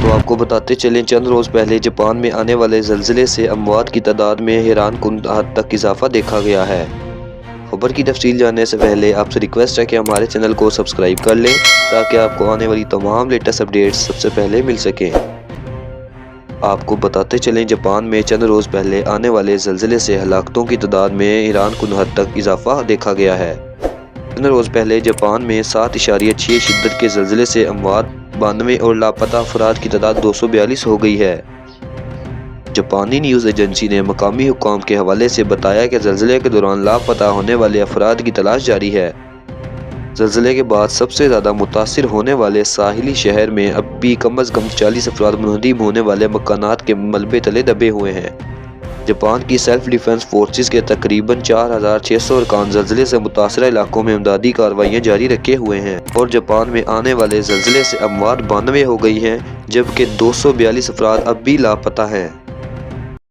تو آپ کو بتاتے چلیں چند روز پہلے جاپان میں آنے والے زلزلے سے اموات کی تعداد میں حیران کن حد تک اضافہ دیکھا گیا ہے۔ خبر کی تفصیل جاننے سے پہلے آپ سے ریکویسٹ ہے کہ ہمارے چینل کو سبسکرائب کر لیں تاکہ آپ کو آنے والی تمام لیٹسٹ اپڈیٹس سب سے پہلے مل سکیں۔ آپ کو بتاتے چلیں جاپان میں چند روز پہلے آنے والے زلزلے سے ہلاکتوں کی تعداد میں حیران کن حد تک اضافہ دیکھا گیا ہے۔ چند روز پہلے جاپان میں 7.6 شدت کے زلزلے سے اموات 92 اور لاپتہ افراد کی تعداد 242 ہو گئی ہے۔ جاپانی نیوز ایجنسی نے مقامی حکام کے حوالے سے بتایا کہ زلزلے کے دوران لاپتہ ہونے والے افراد کی تلاش جاری ہے۔ زلزلے کے بعد سب سے زیادہ متاثر ہونے والے ساحلی شہر میں اب بھی کم از کم 40 افراد منہدم ہونے والے مکانات کے ملبے تلے دبے ہوئے ہیں۔ جاپان کی سیلف ڈیفنس فورسز کے تقریباً 4600 ارکان زلزلے سے متاثرہ علاقوں میں امدادی کارروائیاں جاری رکھے ہوئے ہیں اور جاپان میں آنے والے زلزلے سے اموات 92 ہو گئی ہیں جبکہ 242 افراد اب بھی لاپتہ ہیں۔